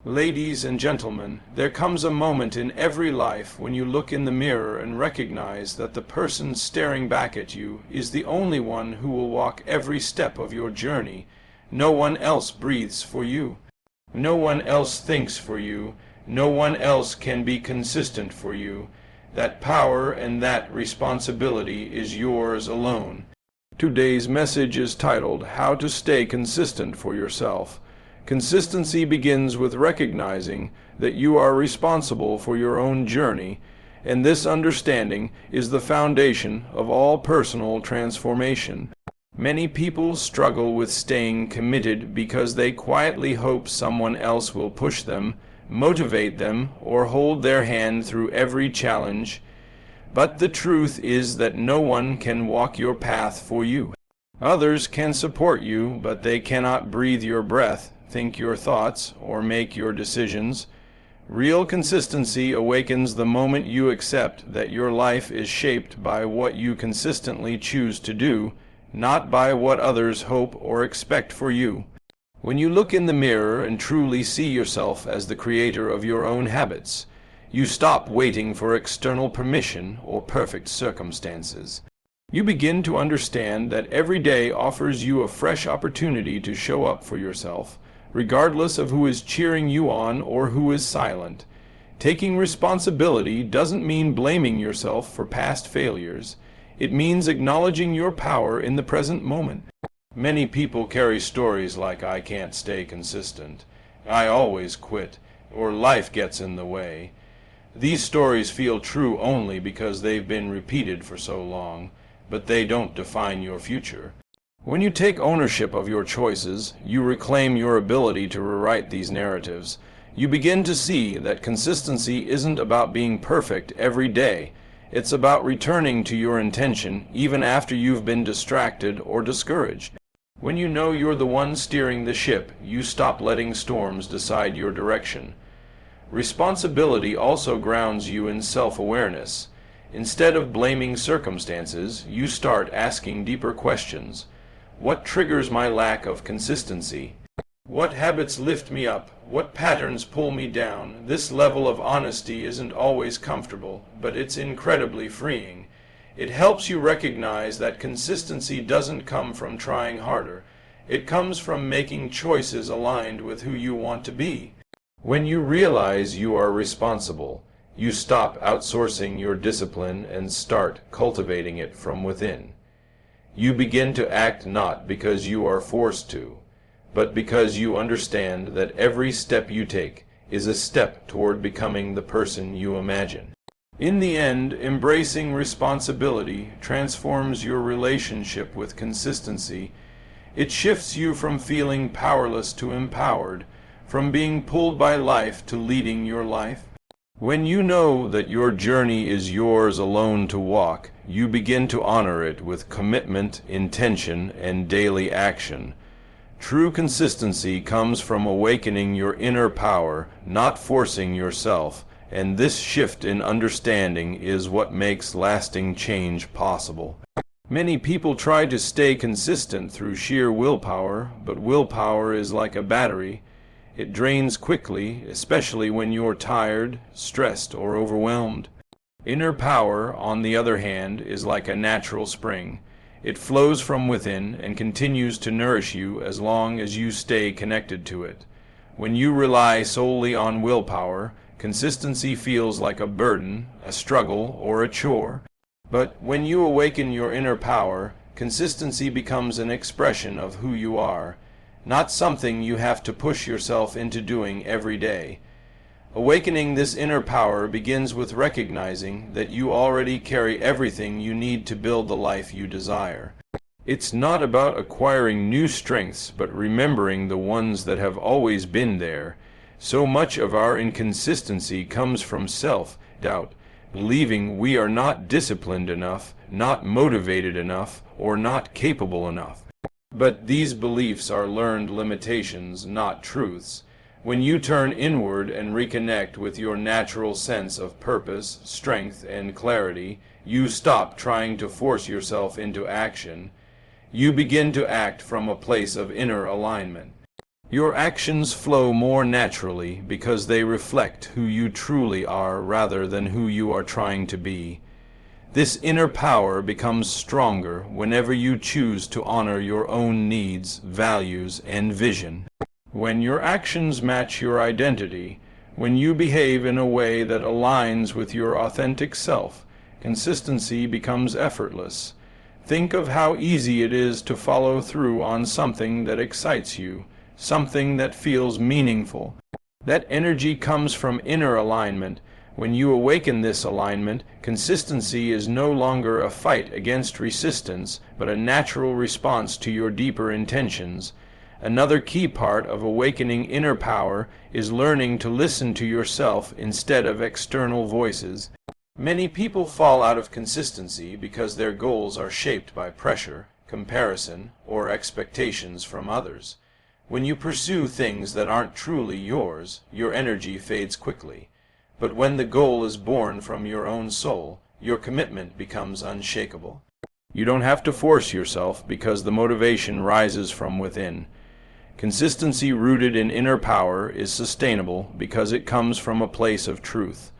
Ladies and gentlemen, there comes a moment in every life when you look in the mirror and recognize that the person staring back at you is the only one who will walk every step of your journey. No one else breathes for you. No one else thinks for you. No one else can be consistent for you. That power and that responsibility is yours alone. Today's message is titled, How to Stay Consistent for Yourself. Consistency begins with recognizing that you are responsible for your own journey, and this understanding is the foundation of all personal transformation. Many people struggle with staying committed because they quietly hope someone else will push them, motivate them, or hold their hand through every challenge. But the truth is that no one can walk your path for you. Others can support you, but they cannot breathe your breath, think your thoughts, or make your decisions. Real consistency awakens the moment you accept that your life is shaped by what you consistently choose to do, not by what others hope or expect for you. When you look in the mirror and truly see yourself as the creator of your own habits, you stop waiting for external permission or perfect circumstances. You begin to understand that every day offers you a fresh opportunity to show up for yourself, regardless of who is cheering you on or who is silent. Taking responsibility doesn't mean blaming yourself for past failures. It means acknowledging your power in the present moment. Many people carry stories like, "I can't stay consistent," "I always quit," or "life gets in the way." These stories feel true only because they've been repeated for so long, but they don't define your future. When you take ownership of your choices, you reclaim your ability to rewrite these narratives. You begin to see that consistency isn't about being perfect every day. It's about returning to your intention even after you've been distracted or discouraged. When you know you're the one steering the ship, you stop letting storms decide your direction. Responsibility also grounds you in self-awareness. Instead of blaming circumstances, you start asking deeper questions. What triggers my lack of consistency? What habits lift me up? What patterns pull me down? This level of honesty isn't always comfortable, but it's incredibly freeing. It helps you recognize that consistency doesn't come from trying harder. It comes from making choices aligned with who you want to be. When you realize you are responsible, you stop outsourcing your discipline and start cultivating it from within. You begin to act not because you are forced to, but because you understand that every step you take is a step toward becoming the person you imagine. In the end, embracing responsibility transforms your relationship with consistency. It shifts you from feeling powerless to empowered, from being pulled by life to leading your life. When you know that your journey is yours alone to walk, you begin to honor it with commitment, intention, and daily action. True consistency comes from awakening your inner power, not forcing yourself, and this shift in understanding is what makes lasting change possible. Many people try to stay consistent through sheer willpower, but willpower is like a battery. It drains quickly, especially when you're tired, stressed, or overwhelmed. Inner power, on the other hand, is like a natural spring. It flows from within and continues to nourish you as long as you stay connected to it. When you rely solely on willpower, consistency feels like a burden, a struggle, or a chore. But when you awaken your inner power, consistency becomes an expression of who you are, not something you have to push yourself into doing every day. Awakening this inner power begins with recognizing that you already carry everything you need to build the life you desire. It's not about acquiring new strengths, but remembering the ones that have always been there. So much of our inconsistency comes from self-doubt, believing we are not disciplined enough, not motivated enough, or not capable enough. But these beliefs are learned limitations, not truths. When you turn inward and reconnect with your natural sense of purpose, strength, and clarity, you stop trying to force yourself into action. You begin to act from a place of inner alignment. Your actions flow more naturally because they reflect who you truly are rather than who you are trying to be. This inner power becomes stronger whenever you choose to honor your own needs, values, and vision. When your actions match your identity, when you behave in a way that aligns with your authentic self, consistency becomes effortless. Think of how easy it is to follow through on something that excites you, something that feels meaningful. That energy comes from inner alignment. When you awaken this alignment, consistency is no longer a fight against resistance, but a natural response to your deeper intentions. Another key part of awakening inner power is learning to listen to yourself instead of external voices. Many people fall out of consistency because their goals are shaped by pressure, comparison, or expectations from others. When you pursue things that aren't truly yours, your energy fades quickly. But when the goal is born from your own soul, your commitment becomes unshakable. You don't have to force yourself because the motivation rises from within. Consistency rooted in inner power is sustainable because it comes from a place of truth.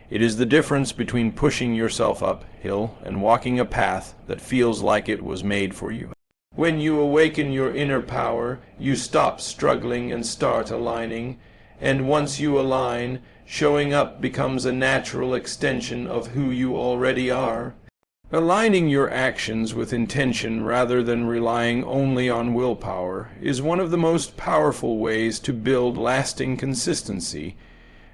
It is the difference between pushing yourself uphill and walking a path that feels like it was made for you. When you awaken your inner power, you stop struggling and start aligning. And once you align, showing up becomes a natural extension of who you already are. Aligning your actions with intention rather than relying only on willpower is one of the most powerful ways to build lasting consistency,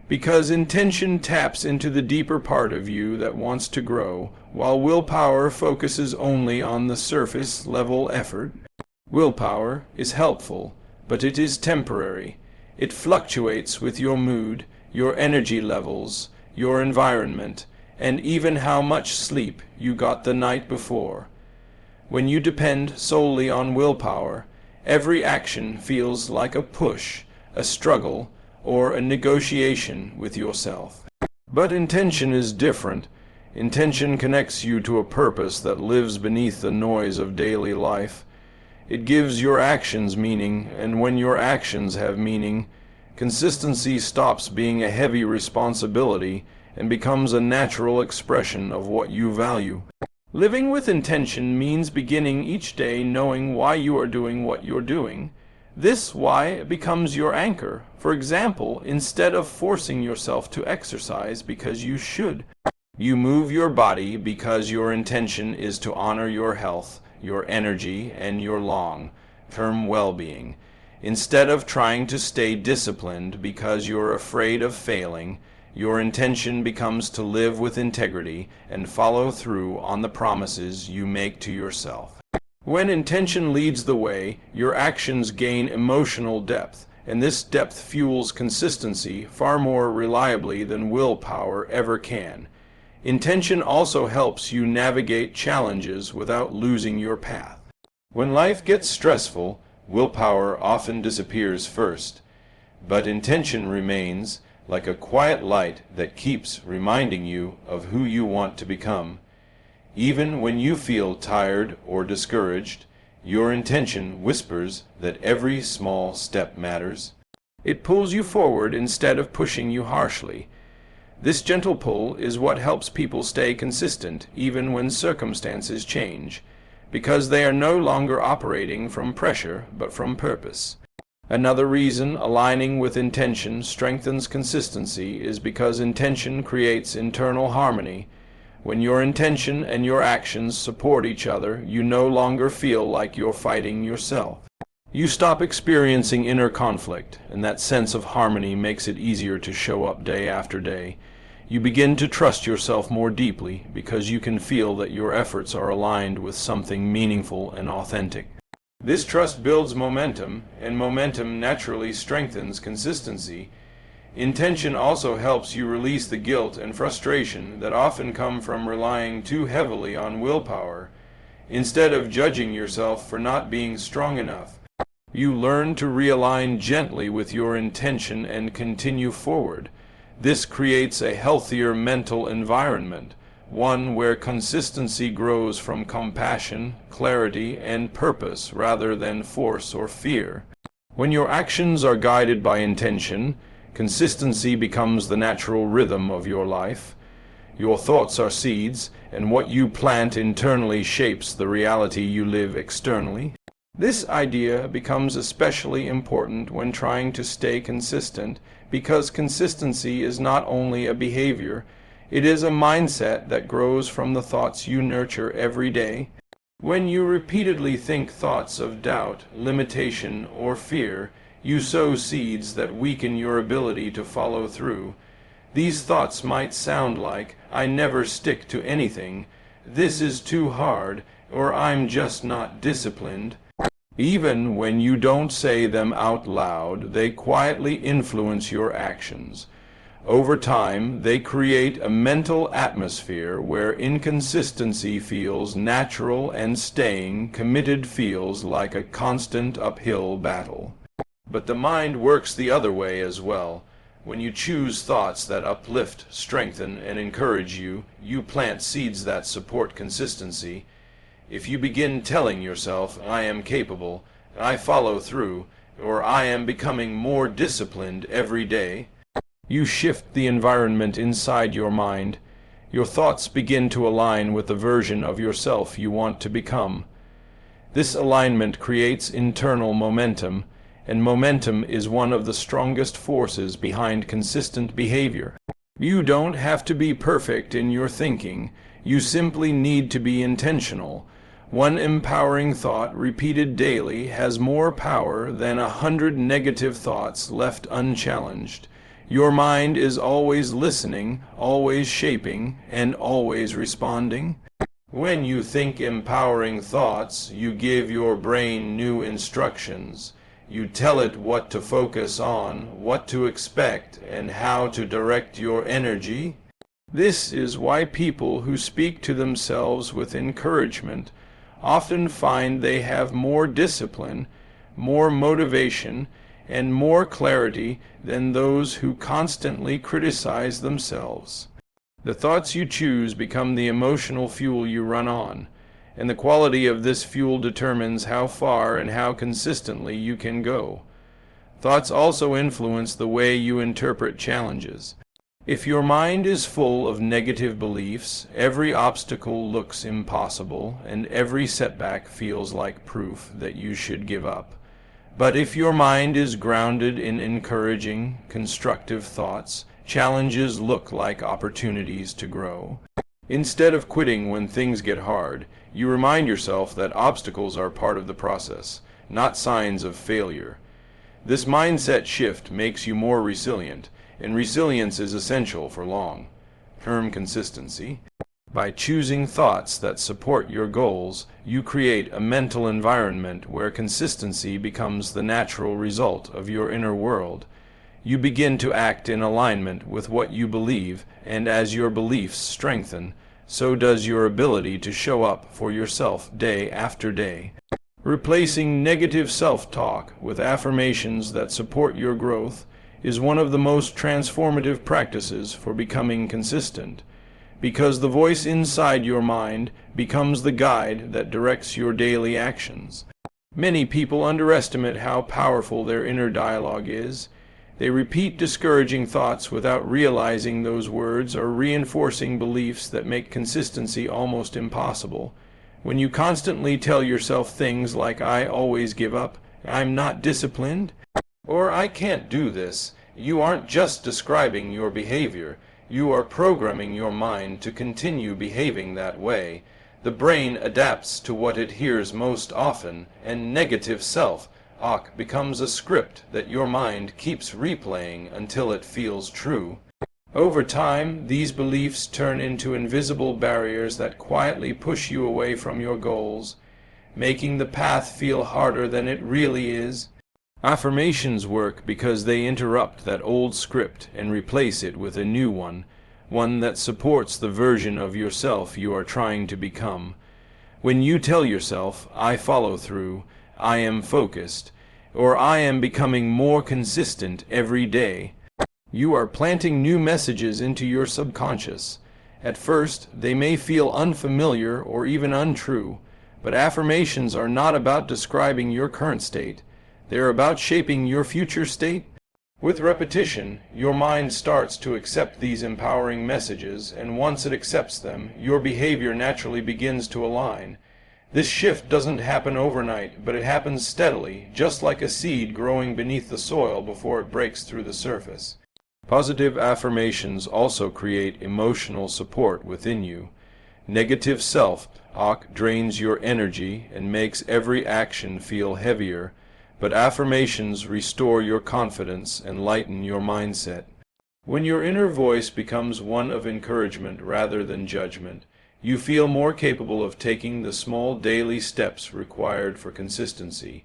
because intention taps into the deeper part of you that wants to grow, while willpower focuses only on the surface-level effort. Willpower is helpful, but it is temporary. It fluctuates with your mood, your energy levels, your environment, and even how much sleep you got the night before. When you depend solely on willpower, every action feels like a push, a struggle, or a negotiation with yourself. But intention is different. Intention connects you to a purpose that lives beneath the noise of daily life. It gives your actions meaning, and when your actions have meaning, consistency stops being a heavy responsibility and becomes a natural expression of what you value. Living with intention means beginning each day knowing why you are doing what you're doing. This why becomes your anchor. For example, instead of forcing yourself to exercise because you should, you move your body because your intention is to honor your health, your energy, and your long-term well-being. Instead of trying to stay disciplined because you're afraid of failing, your intention becomes to live with integrity and follow through on the promises you make to yourself. When intention leads the way, your actions gain emotional depth, and this depth fuels consistency far more reliably than willpower ever can. Intention also helps you navigate challenges without losing your path. When life gets stressful, willpower often disappears first, but intention remains, like a quiet light that keeps reminding you of who you want to become. Even when you feel tired or discouraged, your intention whispers that every small step matters. It pulls you forward instead of pushing you harshly. This gentle pull is what helps people stay consistent even when circumstances change, because they are no longer operating from pressure but from purpose. Another reason aligning with intention strengthens consistency is because intention creates internal harmony. When your intention and your actions support each other, you no longer feel like you're fighting yourself. You stop experiencing inner conflict, and that sense of harmony makes it easier to show up day after day. You begin to trust yourself more deeply because you can feel that your efforts are aligned with something meaningful and authentic. This trust builds momentum, and momentum naturally strengthens consistency. Intention also helps you release the guilt and frustration that often come from relying too heavily on willpower. Instead of judging yourself for not being strong enough, you learn to realign gently with your intention and continue forward. This creates a healthier mental environment, one where consistency grows from compassion, clarity, and purpose rather than force or fear. When your actions are guided by intention, consistency becomes the natural rhythm of your life. Your thoughts are seeds, and what you plant internally shapes the reality you live externally. This idea becomes especially important when trying to stay consistent, because consistency is not only a behavior, it is a mindset that grows from the thoughts you nurture every day. When you repeatedly think thoughts of doubt, limitation, or fear, you sow seeds that weaken your ability to follow through. These thoughts might sound like, "I never stick to anything," "This is too hard," or "I'm just not disciplined." Even when you don't say them out loud, they quietly influence your actions. Over time, they create a mental atmosphere where inconsistency feels natural and staying committed feels like a constant uphill battle. But the mind works the other way as well. When you choose thoughts that uplift, strengthen, and encourage you, you plant seeds that support consistency. If you begin telling yourself, "I am capable," "I follow through," or "I am becoming more disciplined every day," you shift the environment inside your mind. Your thoughts begin to align with the version of yourself you want to become. This alignment creates internal momentum, and momentum is one of the strongest forces behind consistent behavior. You don't have to be perfect in your thinking. You simply need to be intentional. One empowering thought repeated daily has more power than 100 negative thoughts left unchallenged. Your mind is always listening, always shaping, and always responding. When you think empowering thoughts, you give your brain new instructions. You tell it what to focus on, what to expect, and how to direct your energy. This is why people who speak to themselves with encouragement often find they have more discipline, more motivation, and more clarity than those who constantly criticize themselves. The thoughts you choose become the emotional fuel you run on, and the quality of this fuel determines how far and how consistently you can go. Thoughts also influence the way you interpret challenges. If your mind is full of negative beliefs, every obstacle looks impossible, and every setback feels like proof that you should give up. But if your mind is grounded in encouraging, constructive thoughts, challenges look like opportunities to grow. Instead of quitting when things get hard, you remind yourself that obstacles are part of the process, not signs of failure. This mindset shift makes you more resilient, and resilience is essential for long-term consistency. By choosing thoughts that support your goals, you create a mental environment where consistency becomes the natural result of your inner world. You begin to act in alignment with what you believe, and as your beliefs strengthen, so does your ability to show up for yourself day after day. Replacing negative self-talk with affirmations that support your growth is one of the most transformative practices for becoming consistent, because the voice inside your mind becomes the guide that directs your daily actions. Many people underestimate how powerful their inner dialogue is. They repeat discouraging thoughts without realizing those words are reinforcing beliefs that make consistency almost impossible. When you constantly tell yourself things like, "I always give up," "I'm not disciplined," or "I can't do this," you aren't just describing your behavior, you are programming your mind to continue behaving that way. The brain adapts to what it hears most often, and negative self-talk becomes a script that your mind keeps replaying until it feels true. Over time, these beliefs turn into invisible barriers that quietly push you away from your goals, making the path feel harder than it really is. Affirmations work because they interrupt that old script and replace it with a new one that supports the version of yourself you are trying to become. When you tell yourself, "I follow through," "I am focused," or "I am becoming more consistent every day," you are planting new messages into your subconscious. At first, they may feel unfamiliar or even untrue, but affirmations are not about describing your current state. They are about shaping your future state. With repetition, your mind starts to accept these empowering messages, and once it accepts them, your behavior naturally begins to align. This shift doesn't happen overnight, but it happens steadily, just like a seed growing beneath the soil before it breaks through the surface. Positive affirmations also create emotional support within you. Negative self-talk drains your energy and makes every action feel heavier, but affirmations restore your confidence and lighten your mindset. When your inner voice becomes one of encouragement rather than judgment, you feel more capable of taking the small daily steps required for consistency.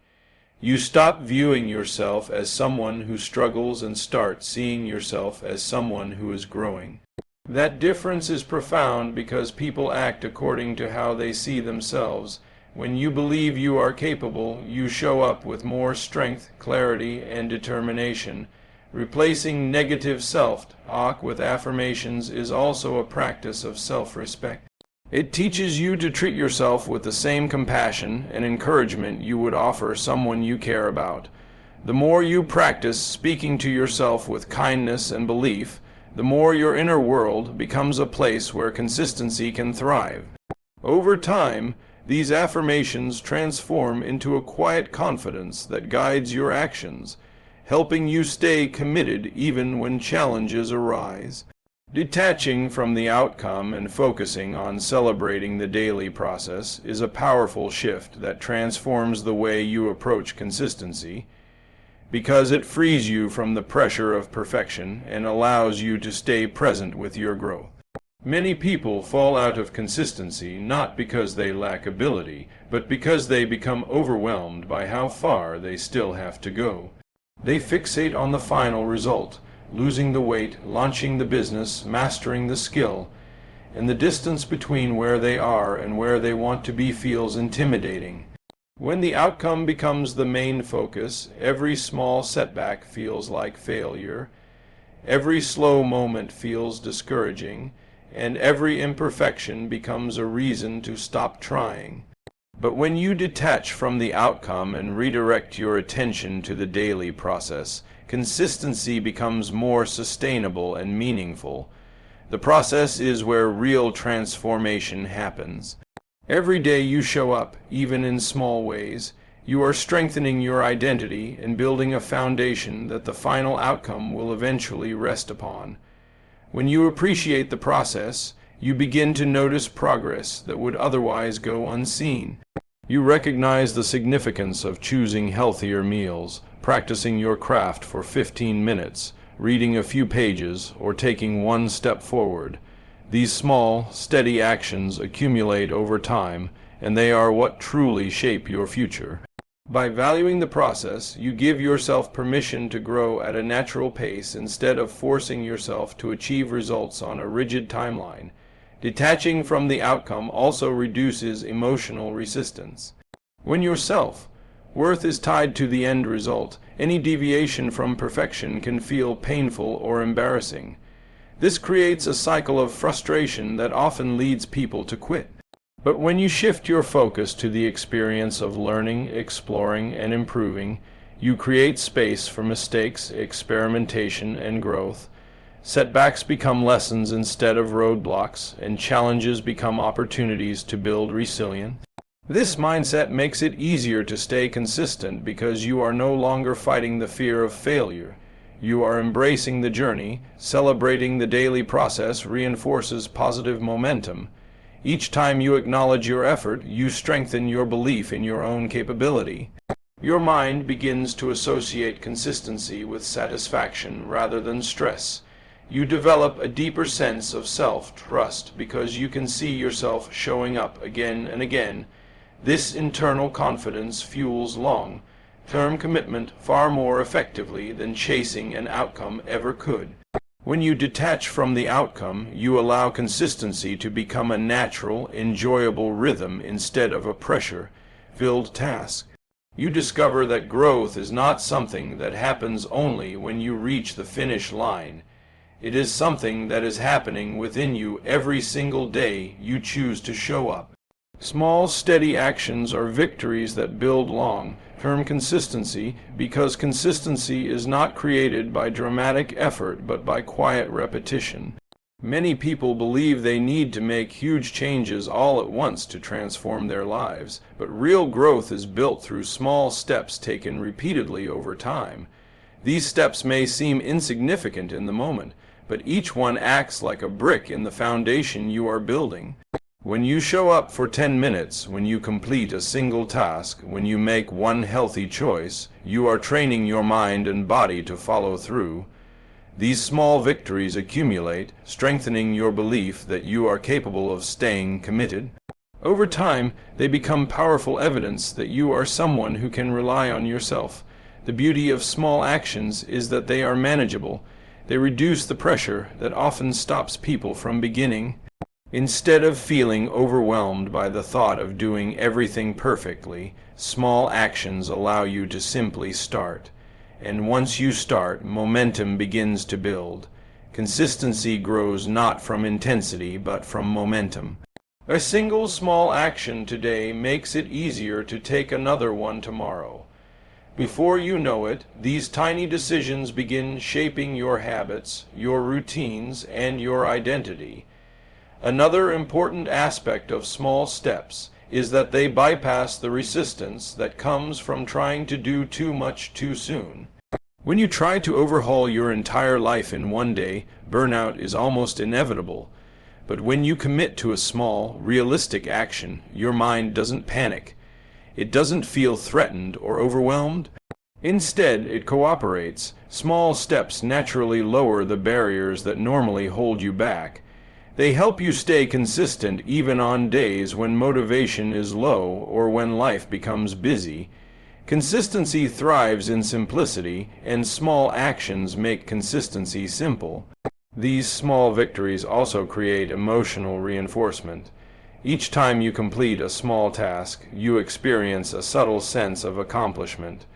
You stop viewing yourself as someone who struggles and start seeing yourself as someone who is growing. That difference is profound because people act according to how they see themselves. When you believe you are capable, you show up with more strength, clarity, and determination. Replacing negative self-talk with affirmations is also a practice of self-respect. It teaches you to treat yourself with the same compassion and encouragement you would offer someone you care about. The more you practice speaking to yourself with kindness and belief, the more your inner world becomes a place where consistency can thrive. Over time, these affirmations transform into a quiet confidence that guides your actions, helping you stay committed even when challenges arise. Detaching from the outcome and focusing on celebrating the daily process is a powerful shift that transforms the way you approach consistency, because it frees you from the pressure of perfection and allows you to stay present with your growth. Many people fall out of consistency not because they lack ability, but because they become overwhelmed by how far they still have to go. They fixate on the final result, losing the weight, launching the business, mastering the skill, and the distance between where they are and where they want to be feels intimidating. When the outcome becomes the main focus, every small setback feels like failure, every slow moment feels discouraging, and every imperfection becomes a reason to stop trying. But when you detach from the outcome and redirect your attention to the daily process, consistency becomes more sustainable and meaningful. The process is where real transformation happens. Every day you show up, even in small ways, you are strengthening your identity and building a foundation that the final outcome will eventually rest upon. When you appreciate the process, you begin to notice progress that would otherwise go unseen. You recognize the significance of choosing healthier meals, practicing your craft for 15 minutes, reading a few pages, or taking one step forward. These small, steady actions accumulate over time, and they are what truly shape your future. By valuing the process, you give yourself permission to grow at a natural pace instead of forcing yourself to achieve results on a rigid timeline. Detaching from the outcome also reduces emotional resistance. When your self-worth is tied to the end result, any deviation from perfection can feel painful or embarrassing. This creates a cycle of frustration that often leads people to quit. But when you shift your focus to the experience of learning, exploring, and improving, you create space for mistakes, experimentation, and growth. Setbacks become lessons instead of roadblocks, and challenges become opportunities to build resilience. This mindset makes it easier to stay consistent because you are no longer fighting the fear of failure. You are embracing the journey. Celebrating the daily process reinforces positive momentum. Each time you acknowledge your effort, you strengthen your belief in your own capability. Your mind begins to associate consistency with satisfaction rather than stress. You develop a deeper sense of self-trust because you can see yourself showing up again and again. This internal confidence fuels long-term commitment far more effectively than chasing an outcome ever could. When you detach from the outcome, you allow consistency to become a natural, enjoyable rhythm instead of a pressure-filled task. You discover that growth is not something that happens only when you reach the finish line. It is something that is happening within you every single day you choose to show up. Small, steady actions are victories that build long, term consistency because consistency is not created by dramatic effort but by quiet repetition. Many people believe they need to make huge changes all at once to transform their lives, but real growth is built through small steps taken repeatedly over time. These steps may seem insignificant in the moment, but each one acts like a brick in the foundation you are building. When you show up for 10 minutes, when you complete a single task, when you make one healthy choice, you are training your mind and body to follow through. These small victories accumulate, strengthening your belief that you are capable of staying committed. Over time, they become powerful evidence that you are someone who can rely on yourself. The beauty of small actions is that they are manageable. They reduce the pressure that often stops people from beginning. Instead of feeling overwhelmed by the thought of doing everything perfectly, small actions allow you to simply start. And once you start, momentum begins to build. Consistency grows not from intensity, but from momentum. A single small action today makes it easier to take another one tomorrow. Before you know it, these tiny decisions begin shaping your habits, your routines, and your identity. Another important aspect of small steps is that they bypass the resistance that comes from trying to do too much too soon. When you try to overhaul your entire life in one day, burnout is almost inevitable. But when you commit to a small, realistic action, your mind doesn't panic. It doesn't feel threatened or overwhelmed. Instead, it cooperates. Small steps naturally lower the barriers that normally hold you back. They help you stay consistent even on days when motivation is low or when life becomes busy. Consistency thrives in simplicity, and small actions make consistency simple. These small victories also create emotional reinforcement. Each time you complete a small task, you experience a subtle sense of accomplishment.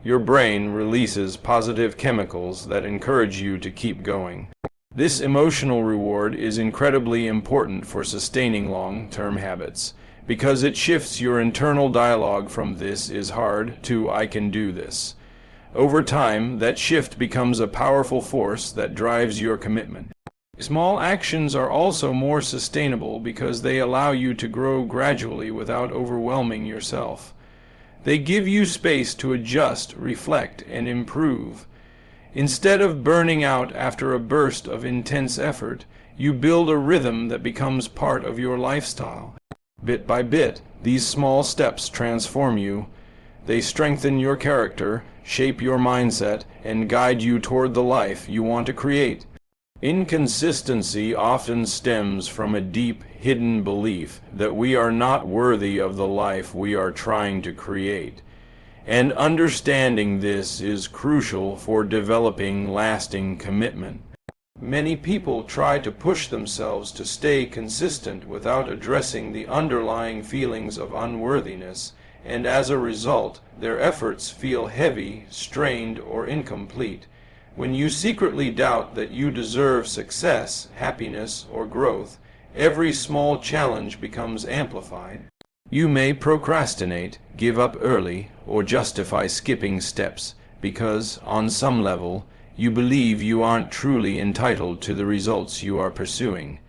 Your brain releases positive chemicals that encourage you to keep going. This emotional reward is incredibly important for sustaining long-term habits, because it shifts your internal dialogue from "this is hard" to "I can do this." Over time, that shift becomes a powerful force that drives your commitment. Small actions are also more sustainable because they allow you to grow gradually without overwhelming yourself. They give you space to adjust, reflect, and improve. Instead of burning out after a burst of intense effort, you build a rhythm that becomes part of your lifestyle. Bit by bit, these small steps transform you. They strengthen your character, shape your mindset, and guide you toward the life you want to create. Inconsistency often stems from a deep, hidden belief that we are not worthy of the life we are trying to create. And understanding this is crucial for developing lasting commitment. Many people try to push themselves to stay consistent without addressing the underlying feelings of unworthiness, and as a result, their efforts feel heavy, strained, or incomplete. When you secretly doubt that you deserve success, happiness, or growth, every small challenge becomes amplified. You may procrastinate, give up early, or justify skipping steps because, on some level, you believe you aren't truly entitled to the results you are pursuing.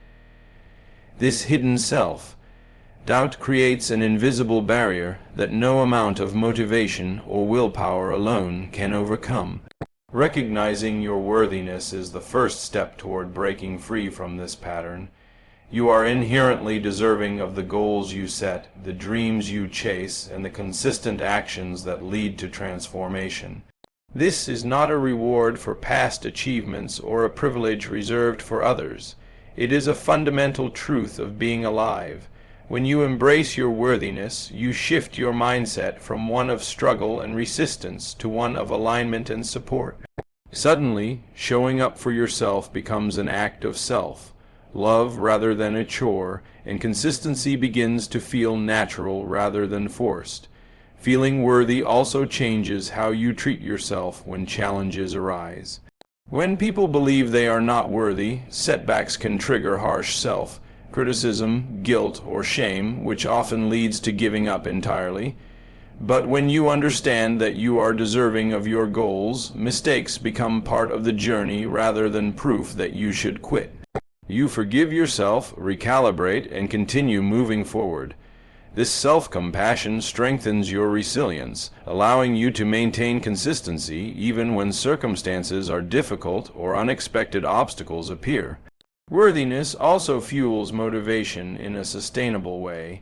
This hidden self, doubt creates an invisible barrier that no amount of motivation or willpower alone can overcome. Recognizing your worthiness is the first step toward breaking free from this pattern. You are inherently deserving of the goals you set, the dreams you chase, and the consistent actions that lead to transformation. This is not a reward for past achievements or a privilege reserved for others. It is a fundamental truth of being alive. When you embrace your worthiness, you shift your mindset from one of struggle and resistance to one of alignment and support. Suddenly, showing up for yourself becomes an act of self-love rather than a chore, and consistency begins to feel natural rather than forced. Feeling worthy also changes how you treat yourself when challenges arise. When people believe they are not worthy, setbacks can trigger harsh self-criticism, guilt, or shame, which often leads to giving up entirely. But when you understand that you are deserving of your goals, mistakes become part of the journey rather than proof that you should quit. You forgive yourself, recalibrate, and continue moving forward. This self-compassion strengthens your resilience, allowing you to maintain consistency even when circumstances are difficult or unexpected obstacles appear. Worthiness also fuels motivation in a sustainable way.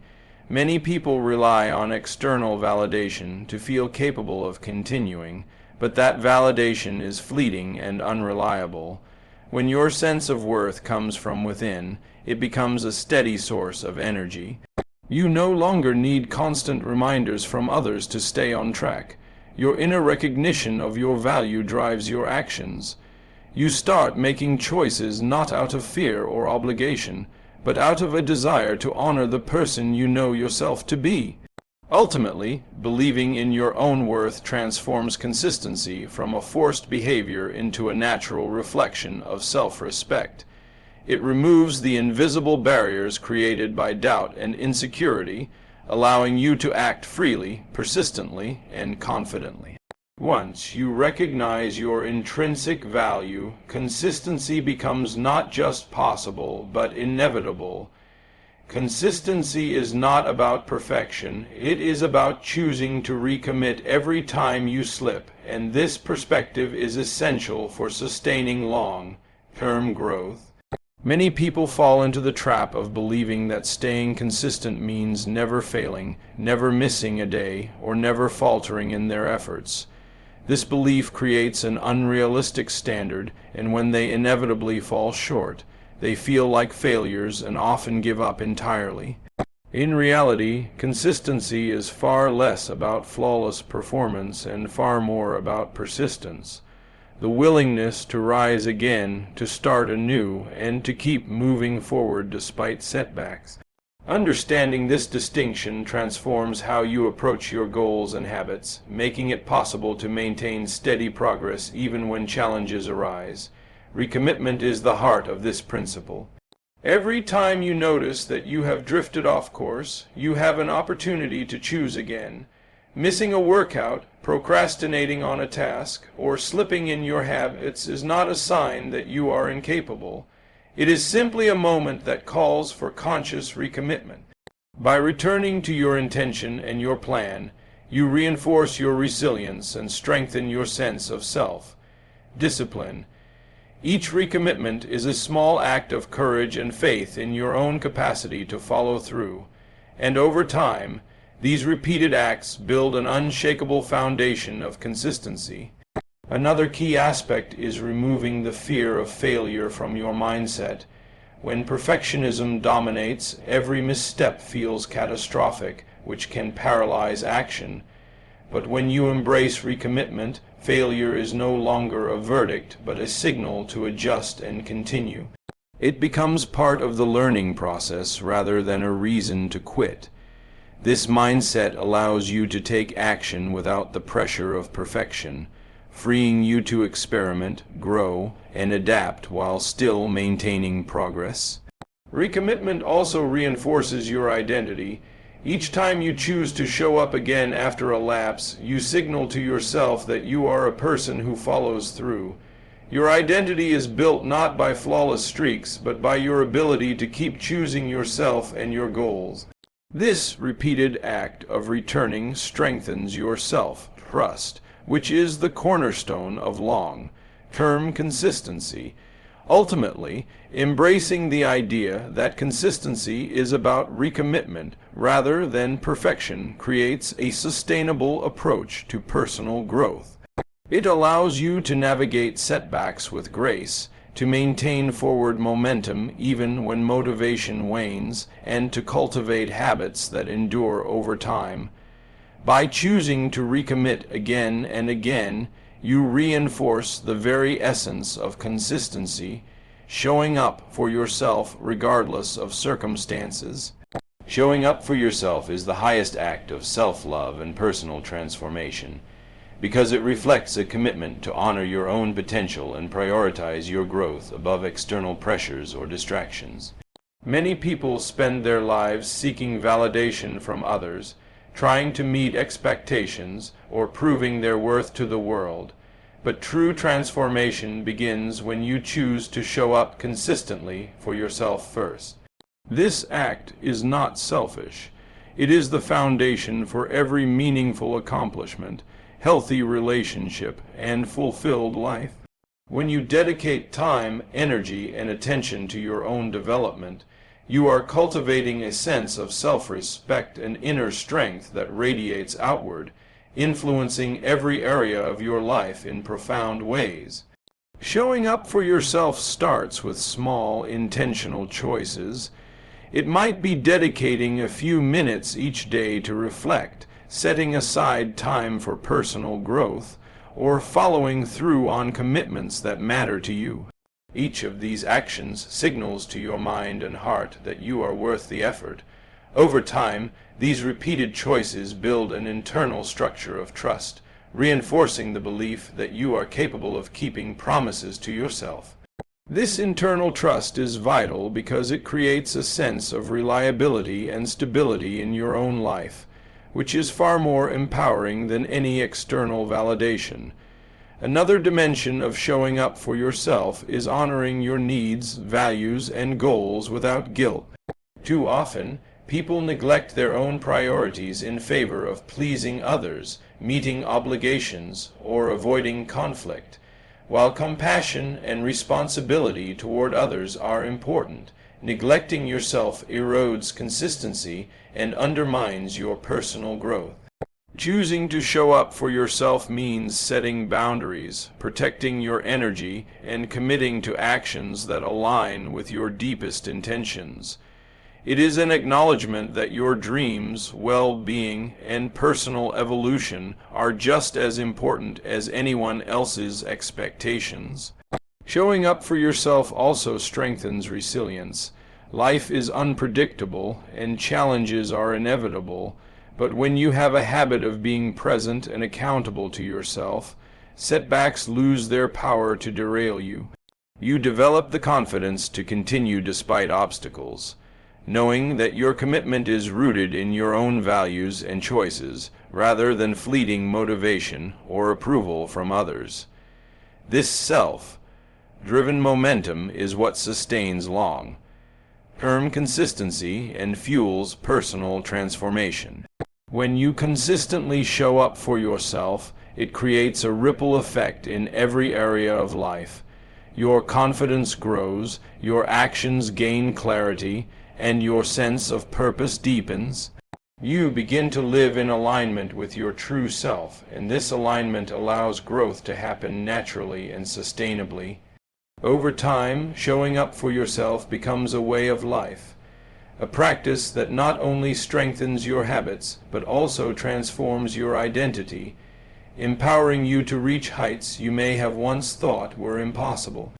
Many people rely on external validation to feel capable of continuing, but that validation is fleeting and unreliable. When your sense of worth comes from within, it becomes a steady source of energy. You no longer need constant reminders from others to stay on track. Your inner recognition of your value drives your actions. You start making choices not out of fear or obligation, but out of a desire to honor the person you know yourself to be. Ultimately, believing in your own worth transforms consistency from a forced behavior into a natural reflection of self-respect. It removes the invisible barriers created by doubt and insecurity, allowing you to act freely, persistently, and confidently. Once you recognize your intrinsic value, consistency becomes not just possible, but inevitable. Consistency is not about perfection. It is about choosing to recommit every time you slip, and this perspective is essential for sustaining long-term growth. Many people fall into the trap of believing that staying consistent means never failing, never missing a day, or never faltering in their efforts. This belief creates an unrealistic standard, and when they inevitably fall short, they feel like failures and often give up entirely. In reality, consistency is far less about flawless performance and far more about persistence. The willingness to rise again, to start anew, and to keep moving forward despite setbacks. Understanding this distinction transforms how you approach your goals and habits, making it possible to maintain steady progress even when challenges arise. Recommitment is the heart of this principle. Every time you notice that you have drifted off course, you have an opportunity to choose again. Missing a workout, procrastinating on a task, or slipping in your habits is not a sign that you are incapable. It is simply a moment that calls for conscious recommitment. By returning to your intention and your plan, you reinforce your resilience and strengthen your sense of self. Discipline. Each recommitment is a small act of courage and faith in your own capacity to follow through, and over time, these repeated acts build an unshakable foundation of consistency. Another key aspect is removing the fear of failure from your mindset. When perfectionism dominates, every misstep feels catastrophic, which can paralyze action. But when you embrace recommitment, failure is no longer a verdict, but a signal to adjust and continue. It becomes part of the learning process rather than a reason to quit. This mindset allows you to take action without the pressure of perfection, freeing you to experiment, grow, and adapt while still maintaining progress. Recommitment also reinforces your identity. Each time you choose to show up again after a lapse, you signal to yourself that you are a person who follows through. Your identity is built not by flawless streaks, but by your ability to keep choosing yourself and your goals. This repeated act of returning strengthens your self-trust, which is the cornerstone of long-term consistency. Ultimately, embracing the idea that consistency is about recommitment rather than perfection creates a sustainable approach to personal growth. It allows you to navigate setbacks with grace, to maintain forward momentum even when motivation wanes, and to cultivate habits that endure over time. By choosing to recommit again and again, you reinforce the very essence of consistency, showing up for yourself regardless of circumstances. Showing up for yourself is the highest act of self-love and personal transformation, because it reflects a commitment to honor your own potential and prioritize your growth above external pressures or distractions. Many people spend their lives seeking validation from others, trying to meet expectations or proving their worth to the world. But true transformation begins when you choose to show up consistently for yourself first. This act is not selfish. It is the foundation for every meaningful accomplishment, healthy relationship, and fulfilled life. When you dedicate time, energy, and attention to your own development, you are cultivating a sense of self-respect and inner strength that radiates outward, influencing every area of your life in profound ways. Showing up for yourself starts with small, intentional choices. It might be dedicating a few minutes each day to reflect, setting aside time for personal growth, or following through on commitments that matter to you. Each of these actions signals to your mind and heart that you are worth the effort. Over time, these repeated choices build an internal structure of trust, reinforcing the belief that you are capable of keeping promises to yourself. This internal trust is vital because it creates a sense of reliability and stability in your own life, which is far more empowering than any external validation. Another dimension of showing up for yourself is honoring your needs, values, and goals without guilt. Too often, people neglect their own priorities in favor of pleasing others, meeting obligations, or avoiding conflict. While compassion and responsibility toward others are important, neglecting yourself erodes consistency and undermines your personal growth. Choosing to show up for yourself means setting boundaries, protecting your energy, and committing to actions that align with your deepest intentions. It is an acknowledgement that your dreams, well-being, and personal evolution are just as important as anyone else's expectations. Showing up for yourself also strengthens resilience. Life is unpredictable, and challenges are inevitable, but when you have a habit of being present and accountable to yourself, setbacks lose their power to derail you. You develop the confidence to continue despite obstacles, knowing that your commitment is rooted in your own values and choices, rather than fleeting motivation or approval from others. This self-driven momentum is what sustains long-term consistency and fuels personal transformation. When you consistently show up for yourself, it creates a ripple effect in every area of life. Your confidence grows, your actions gain clarity, and your sense of purpose deepens. You begin to live in alignment with your true self, and this alignment allows growth to happen naturally and sustainably. Over time, showing up for yourself becomes a way of life, a practice that not only strengthens your habits, but also transforms your identity, empowering you to reach heights you may have once thought were impossible.